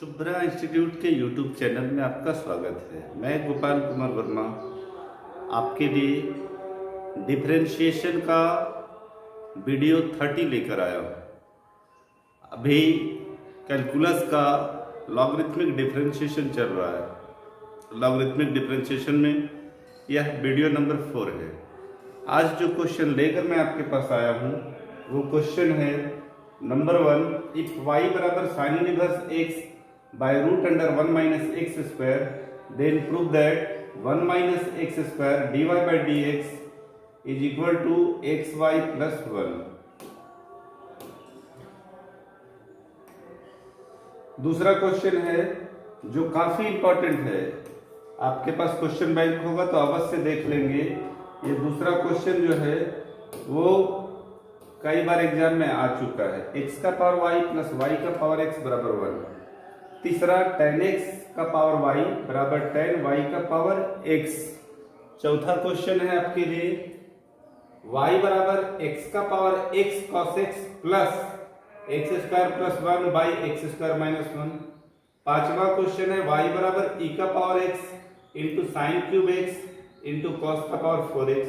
Shubhra institute के YouTube channel में आपका स्वागत है। मैं गोपाल कुमार वर्मा आपके लिए डिफरेंशिएशन का वीडियो 30 लेकर आया हूँ। अभी कैलकुलस का लॉगरिथमिक डिफरेंशिएशन चल रहा है। लॉगरिथमिक डिफरेंशिएशन में यह वीडियो नंबर 4 है। आज जो क्वेश्चन लेकर मैं आपके पास आया हूँ वो क्वेश्चन है नंबर 1। इफ y बराबर sine inverse x by root under 1 minus x square, then prove that 1 minus x square dy by dx is equal to xy plus 1। दूसरा क्वेश्चन है जो काफी इंपॉर्टेंट है। आपके पास क्वेश्चन बैंक होगा तो अवश्य देख लेंगे। ये दूसरा क्वेश्चन जो है वो कई बार एग्जाम में आ चुका है। x का पावर y प्लस y का पावर x बराबर 1। तीसरा tan x का पावर y बराबर tan y का पावर x। चौथा क्वेश्चन है आपके लिए y बराबर x का power x cos x plus x square plus 1 by x square minus 1। पांचवा क्वेश्चन है y बराबर e का power x into sine cube x into cos का पावर 4x।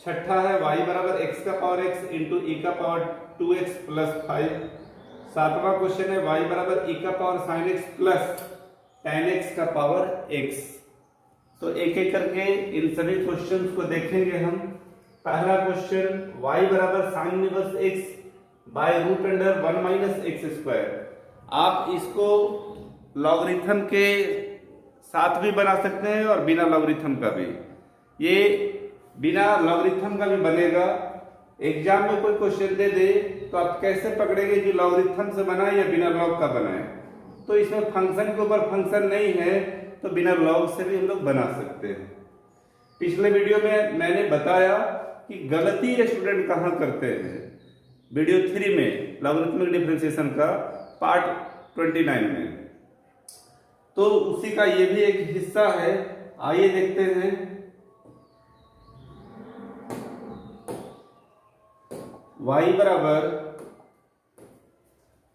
छठा है y बराबर x का पावर x इंटू e का पावर 2x प्लस 5। सातवां क्वेश्चन है y बराबर e का power sin x plus tan x का पावर x। तो एक एक करके इन सभी क्वेश्चंस को देखेंगे हम। पहला क्वेश्चन y बराबर sin inverse x by root under 1 minus x square. आप इसको लॉगरिथम के साथ भी बना सकते हैं और बिना लॉगरिथम का भी। ये बिना लॉगरिथम का भी बनेगा। एग्जाम में कोई क्वेश्चन दे दे तो आप कैसे पकड़ेंगे कि लॉगरिथम से बना या बिना लॉग का बना है। तो इसमें फंक्शन के ऊपर फंक्शन नहीं है तो बिना लॉग से भी हम लोग बना सकते हैं। पिछले वीडियो में मैंने बताया कि गलती स्टूडेंट कहाँ करते हैं। वीडियो 3 में लॉगरिथमिक डिफरेंशिएशन का पार्ट 29 में, तो उसी का ये भी एक हिस्सा है। आइए देखते हैं। y बराबर,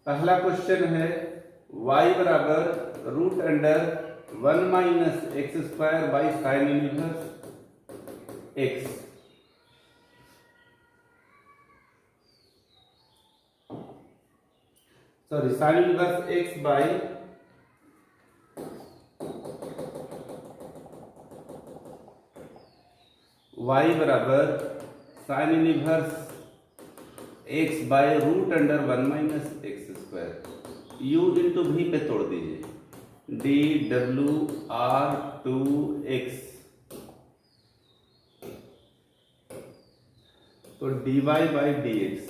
पहला क्वेश्चन है y बराबर root under 1 minus x square by sine inverse x। Sorry, sine inverse x by y बराबर sine inverse x by root under 1 minus x square. u into भी पे तोड़ दीजिए। डी डब्ल्यू आर 2x, तो dy by d x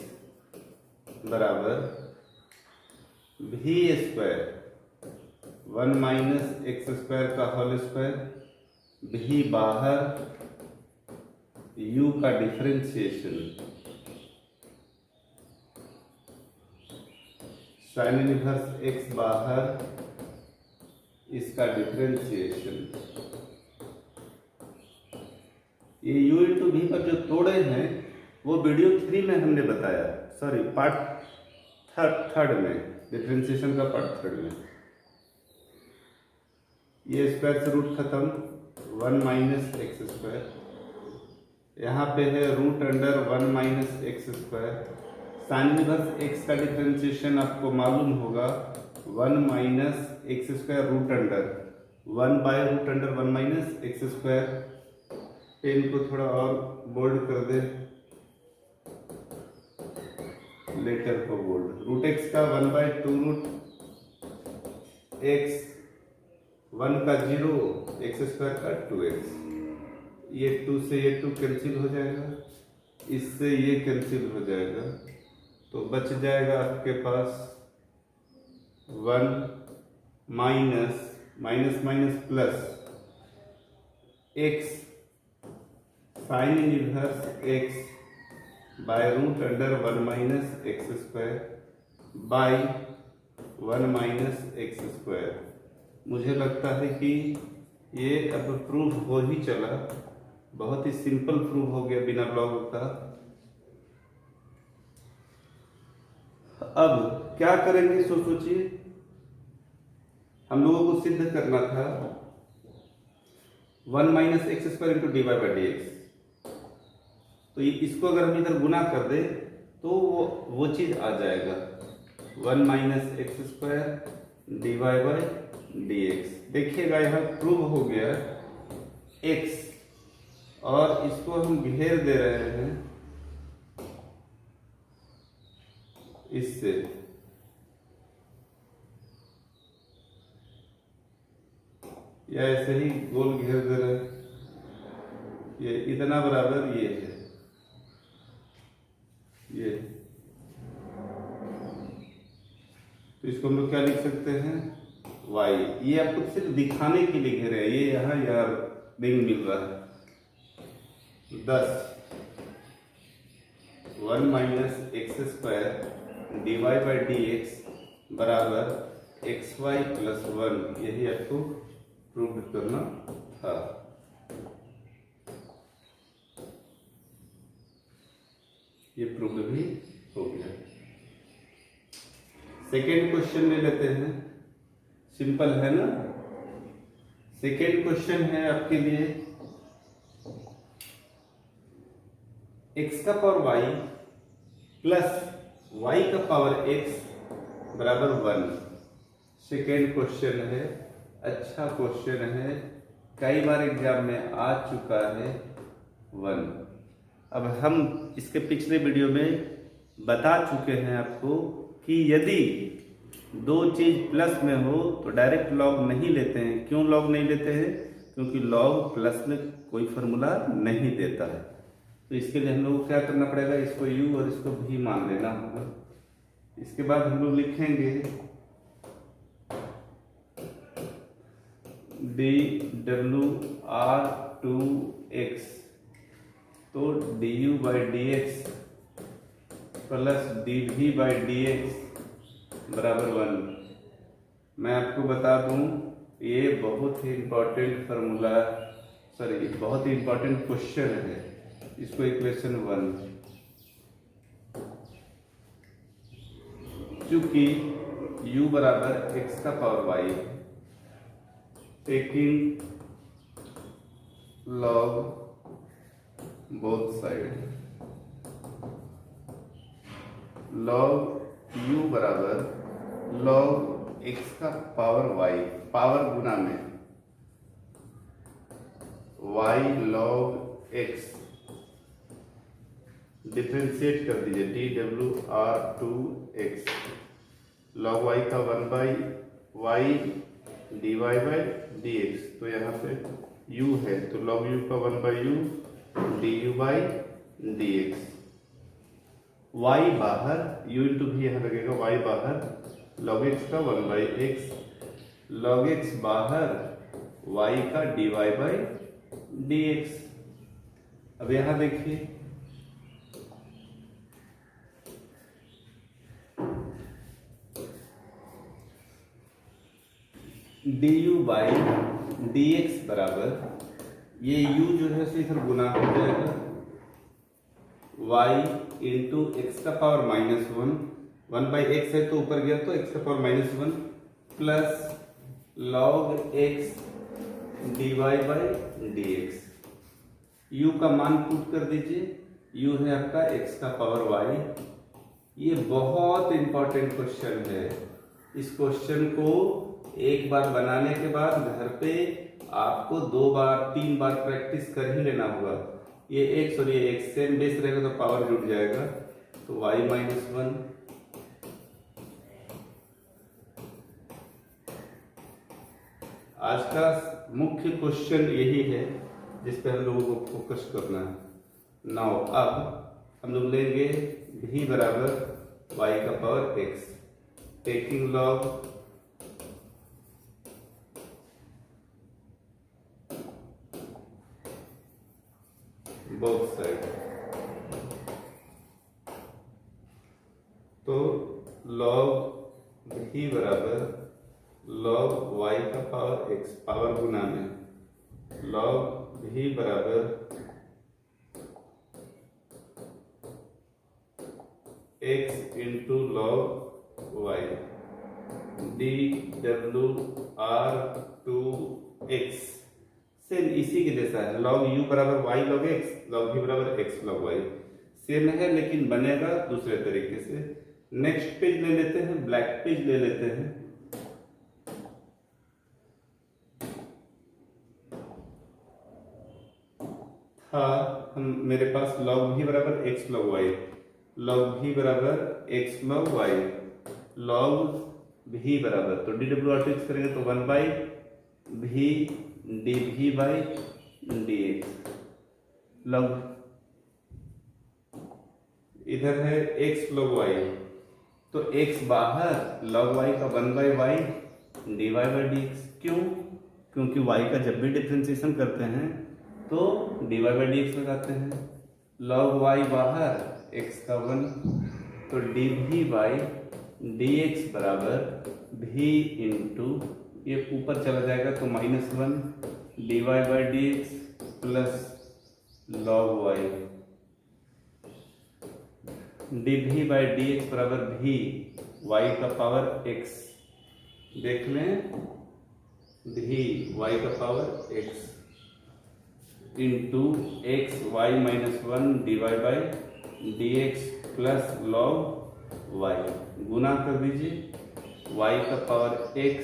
बराबर भी square 1 minus x square का होल स्क्वायर। भी बाहर, u का डिफरेंशिएशन साइन इनवर्स x बाहर, इसका डिफरेंशिएशन। ये u इंटू भी पर जो तोड़े हैं वो वीडियो 3 में हमने बताया। सॉरी, पार्ट थर्ड में, डिफरेंशिएशन का पार्ट 3 में। ये स्क्वायर से रूट खत्म, 1 माइनस एक्स स्क्वायर। यहाँ पे है root under 1 minus x square. Sine inverse x का डिफरेंशिएशन आपको मालूम होगा 1 minus x square root under 1 by root under 1 minus x square. Pen को थोड़ा और बोल्ड कर दे, लेटर को बोल्ड। रूट x का 1 बाय 2 रूट x, 1 का 0, एक्स स्क्वायर का 2x। ये 2 से ये 2 कैंसिल हो जाएगा, इससे ये कैंसिल हो जाएगा, तो बच जाएगा आपके पास 1 minus minus minus plus x sine inverse x by root under 1 minus x square by 1 minus x square. मुझे लगता है कि ये अब प्रूव हो ही चला। बहुत ही सिंपल प्रूव हो गया बिना लॉग का। अब क्या करेंगे सोचिए। हम लोगों को सिद्ध करना था 1 minus x square into d y by d x. तो इसको अगर हम इधर गुना कर दे तो वो चीज आ जाएगा 1 minus x square d y by d x. देखिएगा यहाँ प्रूव हो गया x, और इसको हम घेर दे रहे हैं इससे, या ऐसे ही गोल घेर दे रहे हैं, ये इतना बराबर ये है, ये तो इसको हम लोग क्या लिख सकते हैं y। ये आपको सिर्फ दिखाने के लिए घेरे हैं, ये यहाँ यार नहीं मिल रहा है। 10 1 minus x square d y by d x बराबर एक्स वाई प्लस 1, यही आपको प्रूव करना था। ये प्रूव भी हो गया। सेकेंड क्वेश्चन ले लेते हैं, सिंपल है ना। सेकेंड क्वेश्चन है आपके लिए x का पावर y प्लस y का पावर x बराबर 1। सेकेंड क्वेश्चन है, अच्छा क्वेश्चन है, कई बार एग्जाम में आ चुका है 1। अब हम इसके पिछले वीडियो में बता चुके हैं आपको कि यदि दो चीज प्लस में हो तो डायरेक्ट लॉग नहीं लेते हैं। क्यों लॉग नहीं लेते हैं? क्योंकि लॉग प्लस में कोई फॉर्मूला नहीं देता है। तो इसके लिए हम लोग को क्या करना पड़ेगा, इसको u और इसको v मान लेना होगा। इसके बाद हम लोग लिखेंगे dw/2x, तो du by d x plus dv by d x बराबर 1। मैं आपको बता दूं ये बहुत ही इंपॉर्टेंट फार्मूला, सॉरी बहुत ही इंपॉर्टेंट क्वेश्चन है। इसको इक्वेशन 1, चूंकि u बराबर x का power y, taking log both side, log u बराबर log x का पावर y, पावर गुना में y log x, डिफ्रेंशिएट कर दीजिए dw/2x, log y का 1 by y dy by dx। तो यहाँ पे u है तो log u का 1 by u du by dx। y बाहर, u इंटू भी यहाँ लगेगा, y बाहर log x का 1 बाई x, log x बाहर y का dy बाई dx। अब यहाँ देखिए du बाई dx बराबर, ये u जो है सो इधर गुना हो जाएगा y इंटू एक्स का पावर -1, 1 बाई एक्स है तो ऊपर गया तो x का power -1 plus log x dy by dx। u का मान पुट कर दीजिए, u है आपका x का पावर y। ये बहुत इंपॉर्टेंट क्वेश्चन है। इस क्वेश्चन को एक बार बनाने के बाद घर पे आपको 2 बार 3 बार प्रैक्टिस कर ही लेना होगा। ये x और ये x सेम बेस रहेगा तो पावर जुड़ जाएगा, तो y -1 आज का मुख्य क्वेश्चन यही है जिस पे हम लोगों को फोकस करना है। नाउ अब हम लोग लेंगे v बराबर y का power x, taking log both side, तो log v बराबर log y का पावर x, पावर गुना में log v बराबर x into log y dw/2 r2x same इसी के जैसा है। log u बराबर y log x, log v बराबर x log y सेम है, लेकिन बनेगा दूसरे तरीके से। नेक्स्ट पेज ले लेते हैं, ब्लैक पेज ले लेते हैं। हम मेरे पास log v बराबर x log y, log v बराबर x log y, log v बराबर, तो dw/x करेंगे तो 1 by v dv by dx। log इधर है x log y, तो x बाहर, log y का 1 by y dy by dx। क्यों? क्योंकि y का जब भी डिफ्रेंसिएशन करते हैं तो dy बाई dx लगाते हैं। log y बाहर, x का 1, तो dv बाई dx बराबर v इंटू, ये ऊपर चला जाएगा तो -1 dy by dx plus log y, dv by dx बराबर v y का पावर x, देख लें, v y का power x into x y -1 dy by dx plus log y, गुना कर दीजिए, y का पावर x,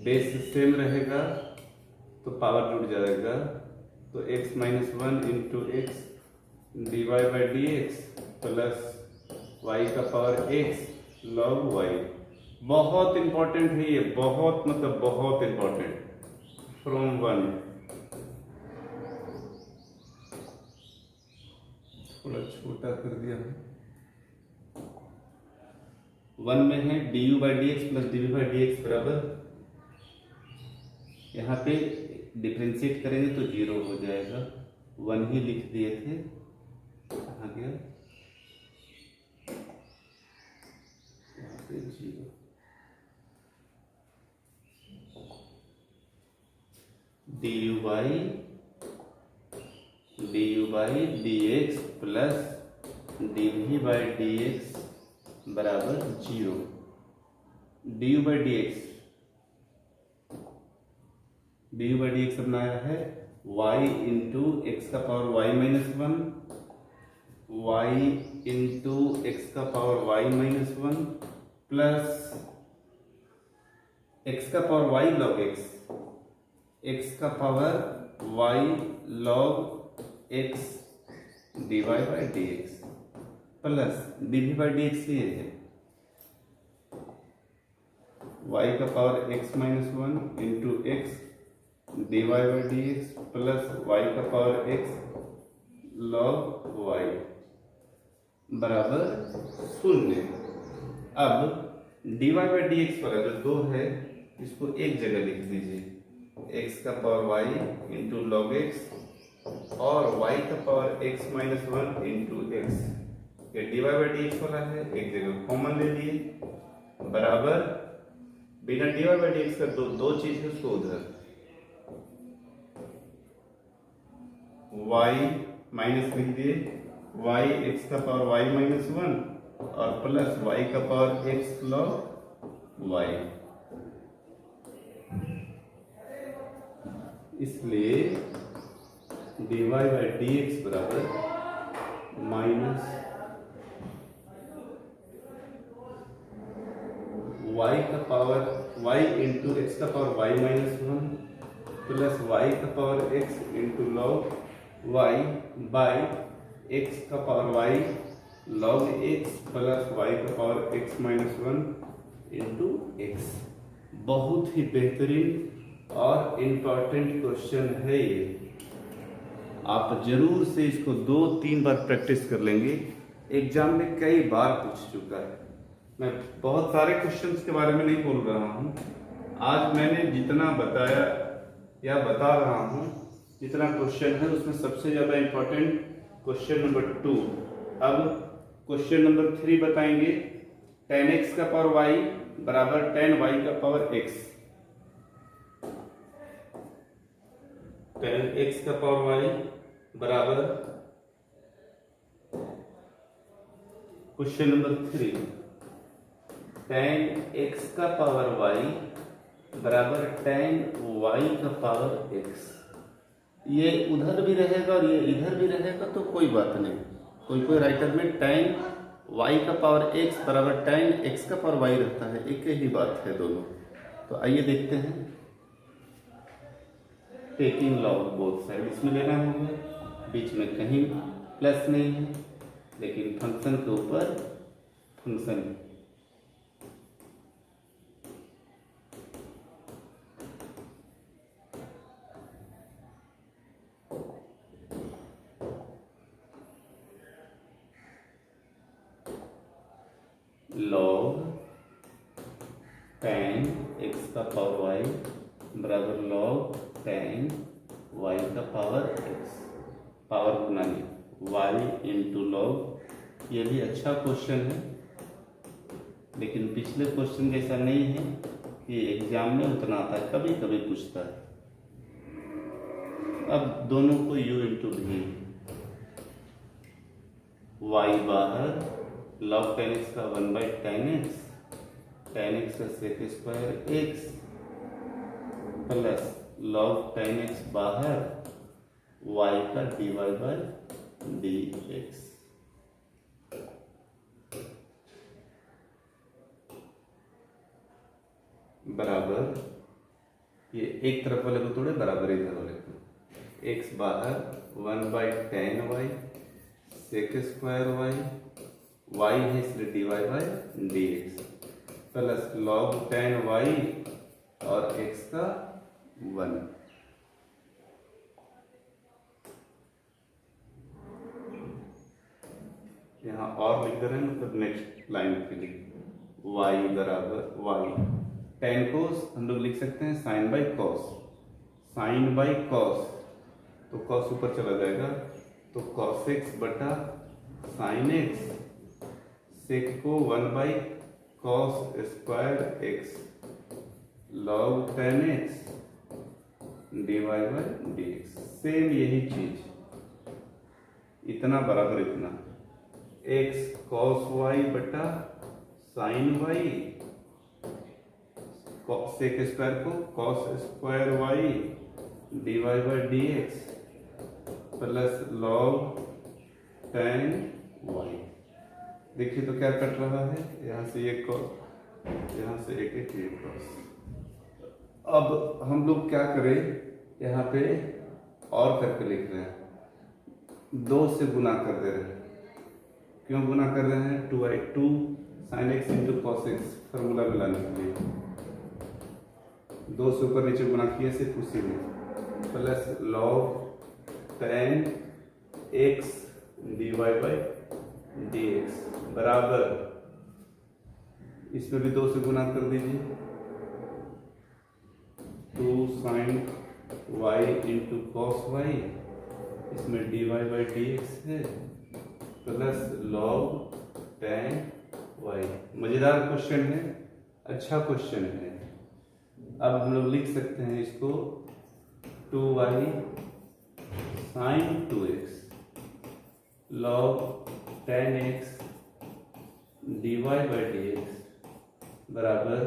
बेस सेम रहेगा तो पावर जुड़ जाएगा, तो x -1 into x dy by dx plus y का पावर x log y। बहुत इंपॉर्टेंट है ये, बहुत मतलब बहुत इंपॉर्टेंट। फ्रॉम 1, थोड़ा छोटा कर दिया है। 1 में है du by d x plus dv by dx बराबर, यहाँ पे डिफ्रेंशिएट करेंगे तो 0 हो जाएगा, 1 ही लिख दिए थे, कहाँ गया, यहाँ पे 0। du by dx plus dv by dx बराबर 0। du बाई dx अपना आया है y इंटू एक्स का power y -1, y into x का पावर y -1 प्लस एक्स का power y log x, x का power y log x dy by dx plus dv by dx ये है y का power x -1 into x dy by dx plus y का power x log y बराबर 0। अब dy by dx वाला जो 2 है इसको एक जगह लिख दीजिए, x का power y into log x और y का पावर x -1 इंटू x, ये dy बाई dx वाला है, एक जगह कॉमन ले लिए, बराबर बिना dy बाई dx का दो चीज है उसको उधर, y माइनस लिख दिए, y x का पावर y -1 और प्लस y का पावर x log y, इसलिए dy बाई dx बराबर माइनस y का पावर y इंटू एक्स का पावर y -1 प्लस y का power x into log y by x का power y log x plus y का power x -1 into x। बहुत ही बेहतरीन और इम्पोर्टेंट क्वेश्चन है ये, आप जरूर से इसको 2-3 बार प्रैक्टिस कर लेंगे, एग्जाम में कई बार पूछ चुका है। मैं बहुत सारे क्वेश्चंस के बारे में नहीं बोल रहा हूँ, आज मैंने जितना बताया या बता रहा हूँ, जितना क्वेश्चन है उसमें सबसे ज़्यादा इम्पोर्टेंट क्वेश्चन नंबर 2। अब क्वेश्चन नंबर 3 बताएंगे, tan x का पावर y बराबर tan y का पावर x, tan x का पावर y बराबर, क्वेश्चन नंबर 3, tan x का पावर y बराबर tan y का पावर x। ये उधर भी रहेगा और ये इधर भी रहेगा तो कोई बात नहीं। कोई कोई राइटर में tan y का पावर x बराबर tan x का पावर y रहता है, एक ही बात है दोनों। तो आइए देखते हैं। टेकिंग लॉग बोथ साइड इसमें लेना होगा, बीच में कहीं प्लस नहीं है, लेकिन फंक्शन के ऊपर फंक्शन लॉग tan x का पावर y बराबर लॉग tan y का पावर x, पावर गुना y इंटू लॉग। ये भी अच्छा क्वेश्चन है, लेकिन पिछले क्वेश्चन जैसा नहीं है कि एग्जाम में उतना आता है, कभी कभी पूछता है। अब दोनों को u इंटू भी, y बाहर, लॉग tan x का 1/tan x, tan x का sec square x plus log tan x बाहर, y का dy/dx। बराबर, ये एक तरफ वाले को तोड़े, बराबर इधर वाले को। x बाहर 1/tan y sec square y है इसलिए dy/dx plus log tan y और x का 1। यहाँ और लिख दे रहे हैं, मतलब नेक्स्ट लाइन के लिए y बराबर y, tan को हम लोग लिख सकते हैं sin by cos, sin by cos, तो cos ऊपर चला जाएगा तो cos x बटा sin x, sec को 1/cos square x log tan x dy/dx। Same यही चीज, इतना बराबर इतना, x cos y बटा sin y, sec स्क्वायर को cos square y dy/dx plus log tan y। देखिए तो क्या कट रहा है, यहाँ से एक cos, यहाँ से एक cos। अब हम लोग क्या करें, यहाँ पे और करके लिख रहे हैं, 2 से गुना कर दे रहे हैं। क्यों गुना कर रहे हैं? 2 sin x into cos x formula में लाने के लिए 2 से ऊपर नीचे गुना किए सिर्फ उसी में, plus log tan x dy/dx बराबर, इसमें भी 2 से गुना कर दीजिए, 2 sin y into cos y, इसमें dy/dx है प्लस log tan y। मजेदार क्वेश्चन है, अच्छा क्वेश्चन है। अब हम लोग लिख सकते हैं इसको 2y sin 2x log tan x dy/dx बराबर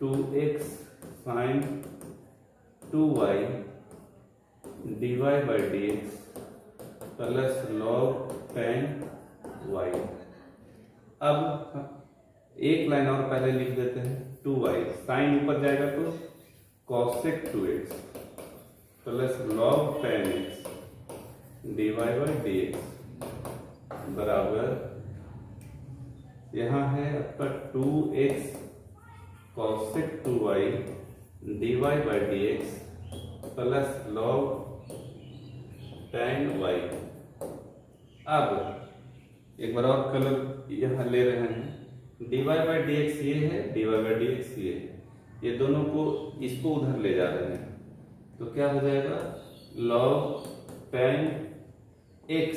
2x sin 2y dy/dx plus log tan y। अब एक लाइन और पहले लिख देते हैं, 2y साइन ऊपर जाएगा तो cosec 2x plus log tan x dy/dx बराबर, यहाँ है आपका 2x cosec 2y dy/dx plus log tan y। अब एक बार और कलर यहाँ ले रहे हैं, dy/dx ये है, dy/dx ये है, ये दोनों को इसको उधर ले जा रहे हैं, तो क्या हो जाएगा log tan x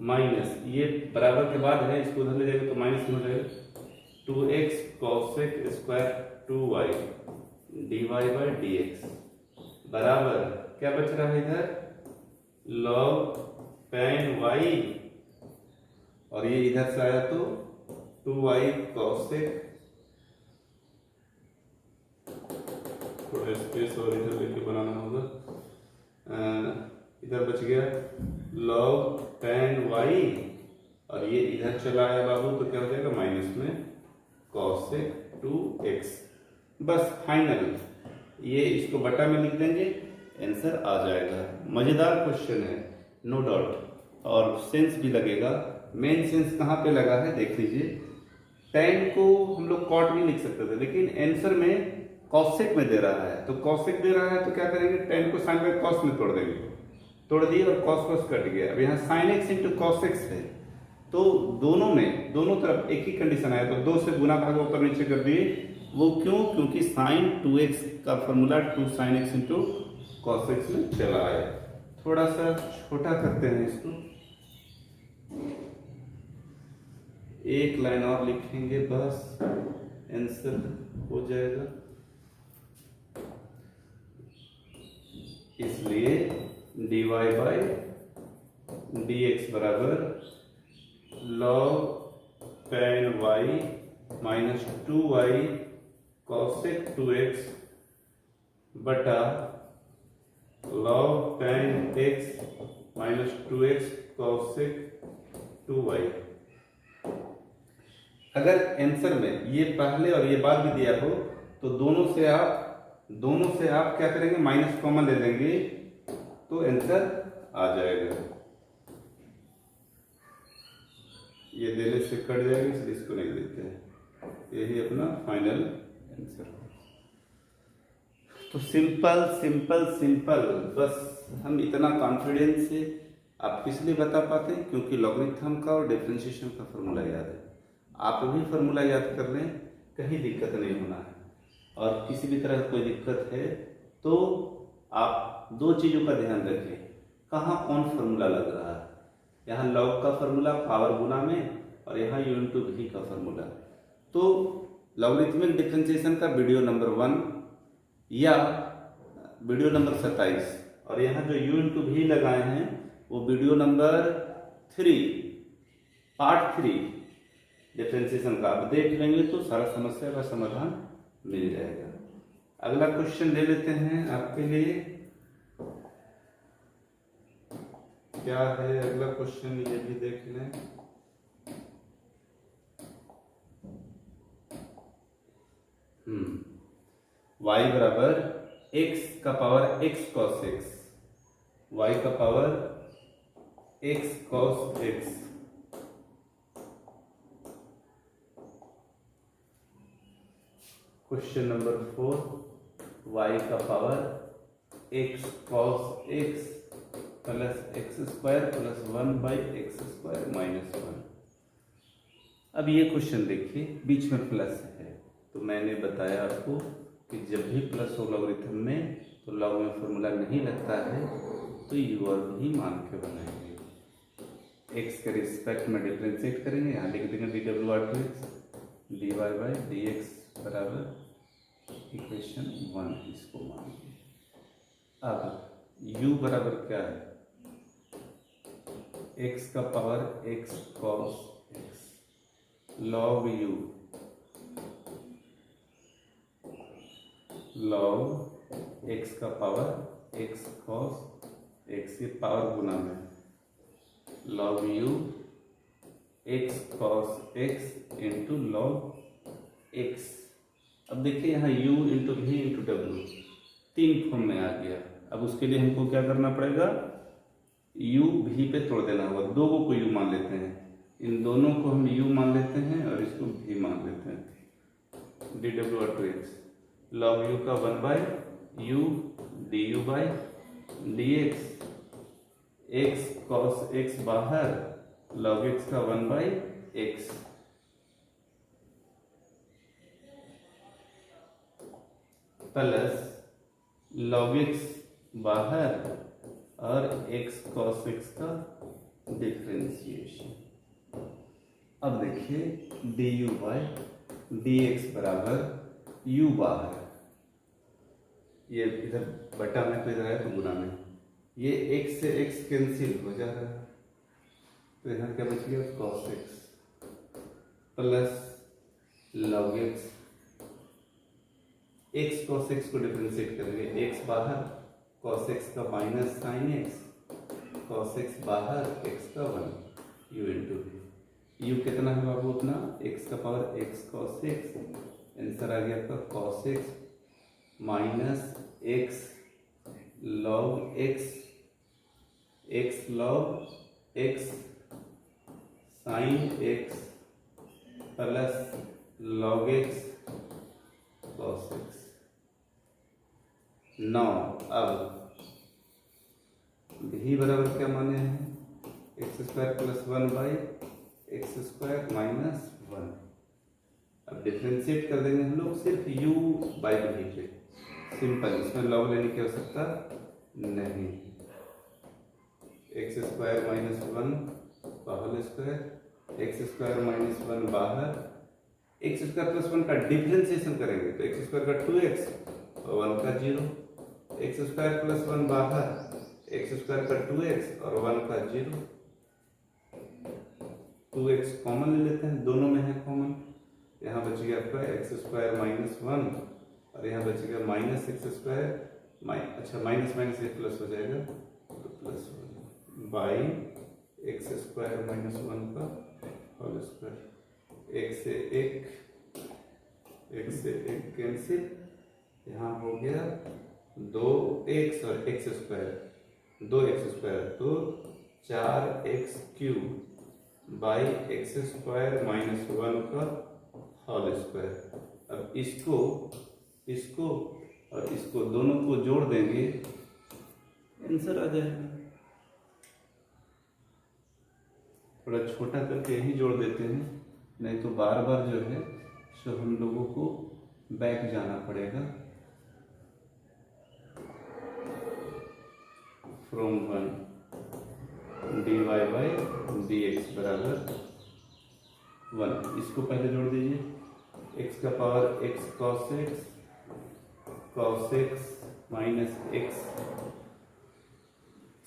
माइनस, ये बराबर के बाद है, इसको उधर ले जाएगा तो माइनस में हो जाएगा 2x cosec square 2y dy/dx बराबर, क्या बच रहा है इधर log tan y, और ये इधर से आया तो 2y cosec थोड़ा स्पेस और इधर लेके बनाना होगा। इधर बच गया log tan y, और ये इधर चला आया बाबू तो क्या हो जाएगा माइनस में cosec 2x। बस फाइनल ये इसको बटा में लिख देंगे, आंसर आ जाएगा। मजेदार क्वेश्चन है नो डाउट, और सेंस भी लगेगा। मेन सेंस कहाँ पे लगा है देख लीजिए। tan को हम लोग कॉट भी लिख सकते थे, लेकिन आंसर में कॉसेक में दे रहा है, तो कॉसेक दे रहा है तो क्या करेंगे, tan को साइन बाय कॉस में तोड़ देंगे, तोड़ दिए और कॉस कॉस कट गया। अब यहाँ sine x into cos x है, तो दोनों में दोनों तरफ एक ही कंडीशन आया, तो 2 से गुना भाग ऊपर नीचे कर दिए। वो क्यों? क्योंकि साइन 2x का formula 2 sine x into cos x में चला आया। थोड़ा सा छोटा करते हैं इसको, एक लाइन और लिखेंगे बस आंसर हो जाएगा। इसलिए dy बाई dx बराबर log tan y minus 2y cosec 2x बटा log tan x minus 2x cosec 2y। अगर आंसर में ये पहले और ये बाद भी दिया हो तो दोनों से आप क्या करेंगे, माइनस कॉमन ले लेंगे तो आंसर आ जाएगा। ये देने से कट जाएगा, इसलिए इसको नहीं देते हैं। यही अपना फाइनल आंसर। तो सिंपल सिंपल सिंपल, बस हम इतना कॉन्फिडेंस से आप किस लिए बता पाते हैं, क्योंकि लॉगरिथम का और डिफरेंशिएशन का फॉर्मूला याद है। आप भी फॉर्मूला याद कर लें, कहीं दिक्कत नहीं होना है। और किसी भी तरह कोई दिक्कत है तो आप 2 चीज़ों का ध्यान रखें, कहाँ कौन फॉर्मूला लग रहा है। यहाँ लॉग का फॉर्मूला पावर गुना में, और यहाँ u इंटू भी का फॉर्मूला। तो लॉगरिथमिक डिफरेंशिएशन का वीडियो नंबर 1 या वीडियो नंबर 27, और यहाँ जो u इंटू भी लगाए हैं वो वीडियो नंबर 3 पार्ट 3 डिफरेंशिएशन का आप देख लेंगे तो सारा समस्या का समाधान मिल जाएगा। अगला क्वेश्चन ले लेते हैं आपके लिए। क्या है अगला क्वेश्चन, ये भी देख लें। y बराबर x का power x cos x, y का power x cos x। Question number 4, y का power x cos x plus x square plus 1 by x square minus 1। अब ये क्वेश्चन देखिए, बीच में प्लस है, तो मैंने बताया आपको कि जब भी प्लस हो लॉगरिथम में तो लॉग में फॉर्मूला नहीं लगता है, तो यू और भी मान के बनाएंगे। एक्स के रिस्पेक्ट में डिफ्रेंशिएट करेंगे, यहाँ लिख देंगे डी डब्ल्यू r to x d y by d x बराबर इक्वेशन 1, इसको मानिए। अब u बराबर क्या है, x का power x cos x log u log x का पावर x cos x, ये पावर गुना में log u x cos x into log x। अब देखिए यहाँ u into v into W 3 form में आ गया। अब उसके लिए हमको क्या करना पड़ेगा, u v पे तोड़ देना होगा। 2 को u मान लेते हैं, इन दोनों को हम u मान लेते हैं और इसको v मान लेते हैं। डी डब्ल्यू r to x log u का 1 by u d u by d x, x cos x बाहर लॉग एक्स का 1 by x plus log x बाहर और x cos x का डिफरेंशिएशन। अब देखिए d u by d x बराबर u बाहर, ये इधर बटा में तो इधर है तो गुना में, ये x से x कैंसिल हो जा रहा है, तो यहाँ क्या बच गया cos x plus log x, x cos x को डिफरेंशिएट करेंगे, x बाहर cos x का minus sine x, cos x बाहर x का 1 u इंटू v। u कितना है बाबू अपना x का power x cos x, answer आ गया आपका cos x minus x log x, x log x sine x plus log x cos x। नौ अब भी बराबर क्या माने हैं x square plus 1 by x square minus 1। अब डिफ्रेंशिएट कर देंगे हम लोग सिर्फ u बाई भी पे, सिंपल, इसमें लॉग लेने की आवश्यकता नहीं। एक्स स्क्वायर माइनस 1 का whole square, x square minus 1 बाहर, एक्स स्क्वायर प्लस 1 का डिफरेंशिएशन करेंगे तो एक्स स्क्वायर का 2x और 1 का 0, एक्स स्क्वायर प्लस 1 बाहर, एक्स स्क्वायर का 2x और 1 का 0, 2x कॉमन ले लेते हैं, दोनों में है कॉमन, यहाँ बच गया आपका एक्स स्क्वायर माइनस 1 और यहाँ बच गया माइनस एक्स स्क्वायर, अच्छा माइनस माइनस ये प्लस हो जाएगा तो plus 1 by x square minus 1 का होल स्क्वायर, एक से एक कैंसिल, यहाँ हो गया 2x और x स्क्वायर, 2x स्क्वायर तो 4x cube by x square minus 1 का होल स्क्वायर। अब इसको और इसको दोनों को जोड़ देंगे, आंसर आ जाएगा। थोड़ा छोटा करके यही जोड़ देते हैं, नहीं तो बार बार जो है सो हम लोगों को बैक जाना पड़ेगा। फ्रॉम 1 dy बाई dx बराबर 1, इसको पहले जोड़ दीजिए, x का power x cos x minus x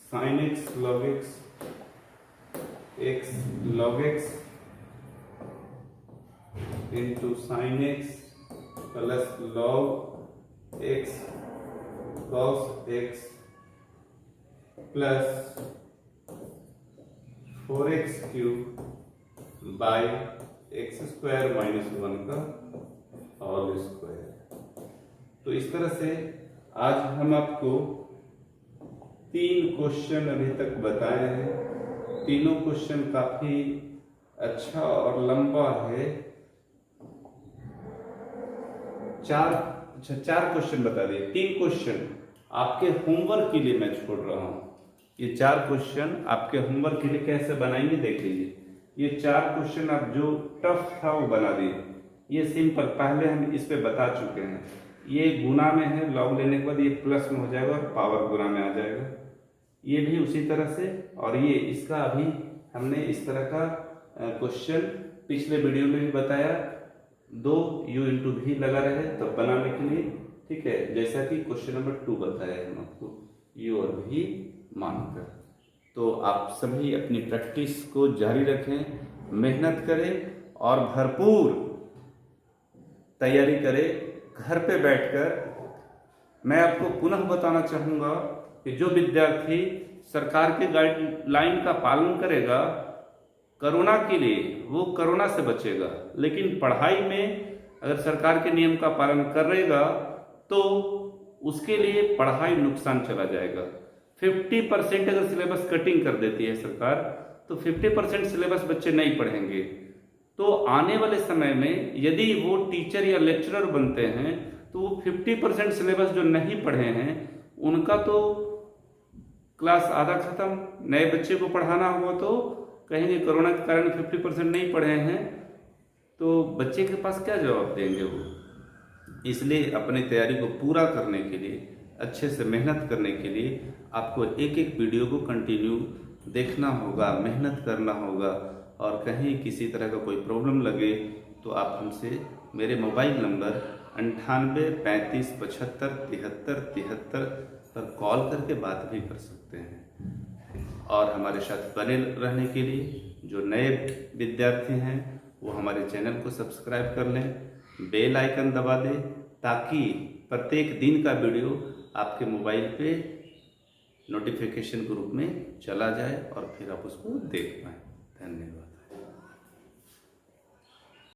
sin x log x log x into sine x plus log x cos x plus 4x cube by x square minus 1 का whole square. तो इस तरह से आज हम आपको 3 क्वेश्चन अभी तक बताए हैं। तीनों क्वेश्चन काफी अच्छा और लंबा है। 4 क्वेश्चन बता दिए, 3 क्वेश्चन आपके होमवर्क के लिए मैं छोड़ रहा हूं। ये 4 क्वेश्चन आपके होमवर्क के लिए कैसे बनाएंगे देख लीजिए। ये 4 क्वेश्चन आप जो टफ था वो बना दिए, ये सिंपल पहले हम इस पे बता चुके हैं। ये गुना में है, लॉग लेने के बाद ये प्लस में हो जाएगा और पावर गुना में आ जाएगा। ये भी उसी तरह से, और ये इसका अभी हमने इस तरह का क्वेश्चन पिछले वीडियो में भी बताया, 2 u इंटू भी लगा रहे तब बनाने के लिए, ठीक है, जैसा कि क्वेश्चन नंबर 2 बताया हम आपको u और भी मानकर। तो आप सभी अपनी प्रैक्टिस को जारी रखें, मेहनत करें और भरपूर तैयारी करें घर पे बैठकर। मैं आपको पुनः बताना चाहूँगा कि जो विद्यार्थी सरकार के गाइडलाइन का पालन करेगा कोरोना के लिए, वो कोरोना से बचेगा। लेकिन पढ़ाई में अगर सरकार के नियम का पालन करेगा तो उसके लिए पढ़ाई नुकसान चला जाएगा। 50% अगर सिलेबस कटिंग कर देती है सरकार, तो 50% सिलेबस बच्चे नहीं पढ़ेंगे। तो आने वाले समय में यदि वो टीचर या लेक्चरर बनते हैं तो वो 50% सिलेबस जो नहीं पढ़े हैं उनका तो क्लास आधा खत्म, नए बच्चे को पढ़ाना हुआ तो कहेंगे कोरोना के कारण 50% नहीं पढ़े हैं, तो बच्चे के पास क्या जवाब देंगे वो। इसलिए अपनी तैयारी को पूरा करने के लिए, अच्छे से मेहनत करने के लिए आपको एक एक वीडियो को कंटिन्यू देखना होगा, मेहनत करना होगा। और कहीं किसी तरह का कोई प्रॉब्लम लगे तो आप हमसे मेरे मोबाइल नंबर 98 35 75 73 73 पर कॉल करके बात भी कर सकते हैं। और हमारे साथ बने रहने के लिए जो नए विद्यार्थी हैं वो हमारे चैनल को सब्सक्राइब कर लें, बेल आइकन दबा दें, ताकि प्रत्येक दिन का वीडियो आपके मोबाइल पे नोटिफिकेशन ग्रुप में चला जाए और फिर आप उसको देख पाएँ। धन्यवाद।